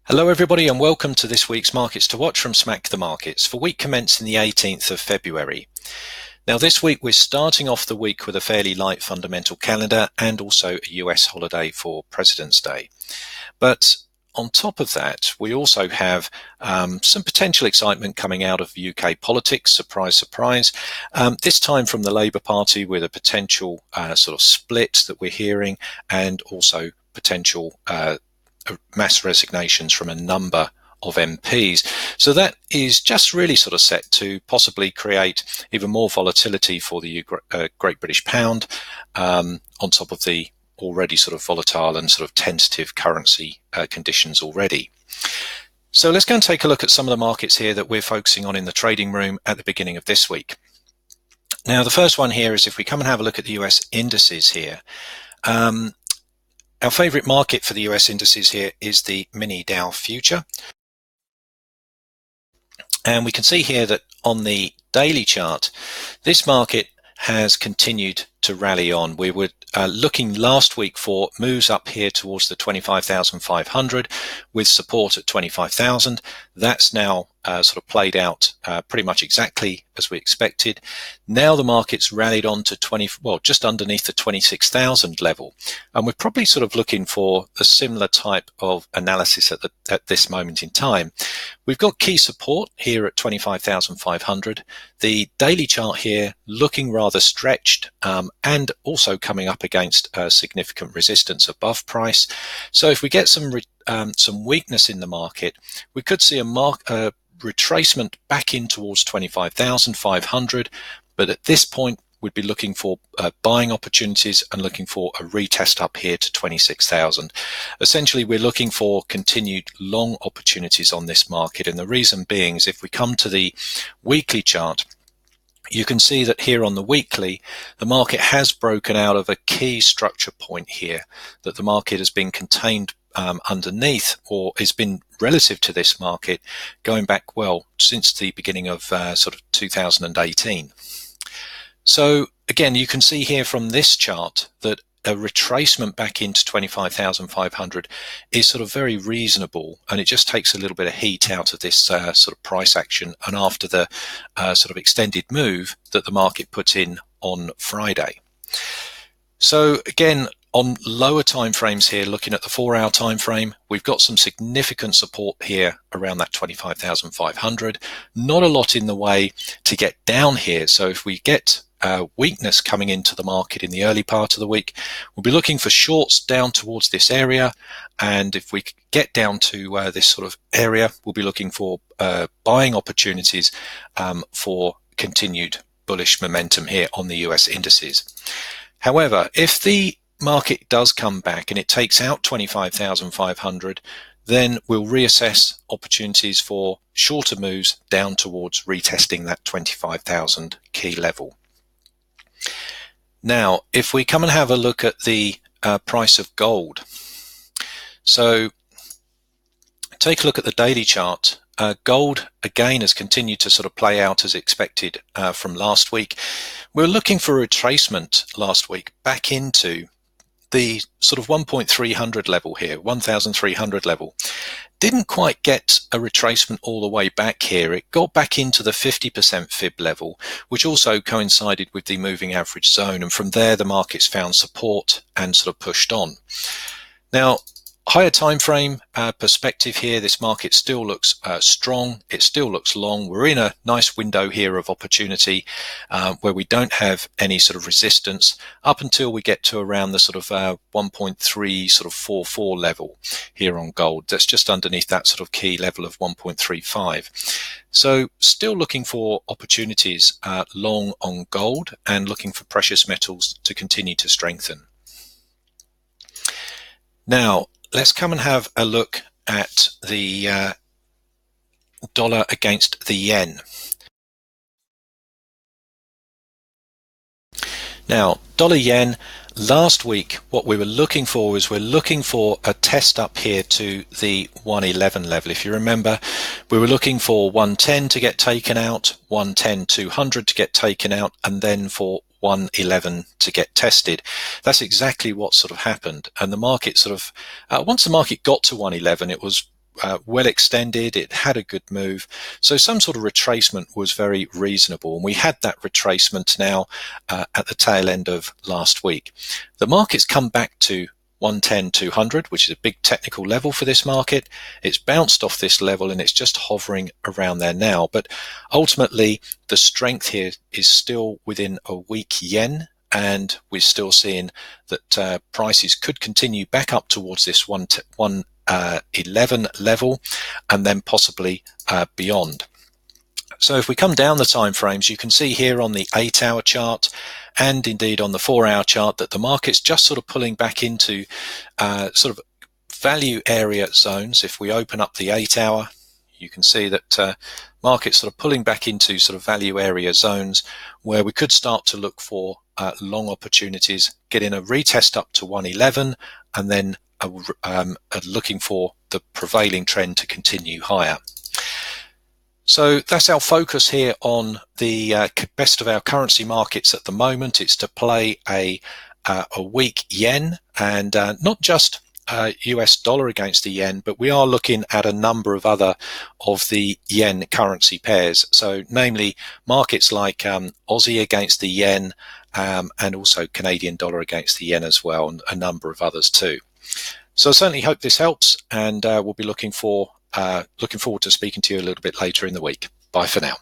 Hello everybody and welcome to this week's Markets to Watch from Smack the Markets for week commencing the 18th of February. Now this week we're starting off the week with a fairly light fundamental calendar and also a US holiday for President's Day. But on top of that, we also have some potential excitement coming out of UK politics, surprise, surprise, this time from the Labour Party with a potential sort of split that we're hearing, and also potential mass resignations from a number of MPs. So that is just really sort of set to possibly create even more volatility for the Great British Pound, on top of the already sort of volatile and sort of tentative currency conditions already. So let's go and take a look at some of the markets here that we're focusing on in the trading room at the beginning of this week. Now, the first one here is if we come and have a look at the US indices here. Our favorite market for the US indices here is the mini Dow future. And we can see here that on the daily chart, this market has continued to rally on. We were looking last week for moves up here towards the 25,500 with support at 25,000. That's now sort of played out pretty much exactly as we expected. Now the market's rallied on to just underneath the 26,000 level. And we're probably sort of looking for a similar type of analysis at this moment in time. We've got key support here at 25,500. The daily chart here looking rather stretched, and also coming up against significant resistance above price. So if we get some weakness in the market, we could see a retracement back in towards 25,500. But at this point, we'd be looking for buying opportunities and looking for a retest up here to 26,000. Essentially, we're looking for continued long opportunities on this market. And the reason being is if we come to the weekly chart, you can see that here on the weekly, the market has broken out of a key structure point here, that the market has been contained underneath, or has been relative to this market going back, since the beginning of sort of 2018. So again, you can see here from this chart that a retracement back into 25,500 is sort of very reasonable, and it just takes a little bit of heat out of this sort of price action, and after the sort of extended move that the market put in on Friday. So again, on lower time frames here, looking at the 4-hour time frame, we've got some significant support here around that 25,500. Not a lot in the way to get down here. So if we get weakness coming into the market in the early part of the week, we'll be looking for shorts down towards this area. And if we get down to this sort of area, we'll be looking for buying opportunities for continued bullish momentum here on the US indices. However, if the market does come back and it takes out 25,500, then we'll reassess opportunities for shorter moves down towards retesting that 25,000 key level. Now, if we come and have a look at the price of gold, so take a look at the daily chart. Gold again has continued to sort of play out as expected from last week. We were looking for a retracement last week back into the sort of 1,300 level here, 1,300 level. Didn't quite get a retracement all the way back here. It got back into the 50% fib level, which also coincided with the moving average zone. And from there, the markets found support and sort of pushed on. Now, higher time frame perspective here, this market still looks strong. It still looks long. We're in a nice window here of opportunity where we don't have any sort of resistance up until we get to around the sort of 1.3 sort of 44 level here on gold. That's just underneath that sort of key level of 1.35. So still looking for opportunities long on gold and looking for precious metals to continue to strengthen. Now, let's come and have a look at the dollar against the yen. Now, dollar yen, last week, what we were looking for was we're looking for a test up here to the 111 level. If you remember, we were looking for 110 to get taken out, 110, 200 to get taken out, and then for 111 to get tested. That's exactly what sort of happened. And the market sort of, once the market got to 111, it was well extended. It had a good move. So some sort of retracement was very reasonable. And we had that retracement now at the tail end of last week. The market's come back to 110-200, which is a big technical level for this market. It's bounced off this level and it's just hovering around there now. But ultimately, the strength here is still within a weak yen, and we're still seeing that prices could continue back up towards this 111 level and then possibly beyond. So if we come down the time frames, you can see here on the 8-hour chart and indeed on the 4-hour chart that the market's just sort of pulling back into sort of value area zones. If we open up the 8-hour, you can see that market's sort of pulling back into sort of value area zones where we could start to look for long opportunities, getting a retest up to 111 and then looking for the prevailing trend to continue higher. So that's our focus here on the best of our currency markets at the moment. It's to play a weak yen and not just US dollar against the yen, but we are looking at a number of other of the yen currency pairs. So namely markets like Aussie against the yen and also Canadian dollar against the yen as well, and a number of others too. So I certainly hope this helps, and we'll be looking forward to speaking to you a little bit later in the week. Bye for now.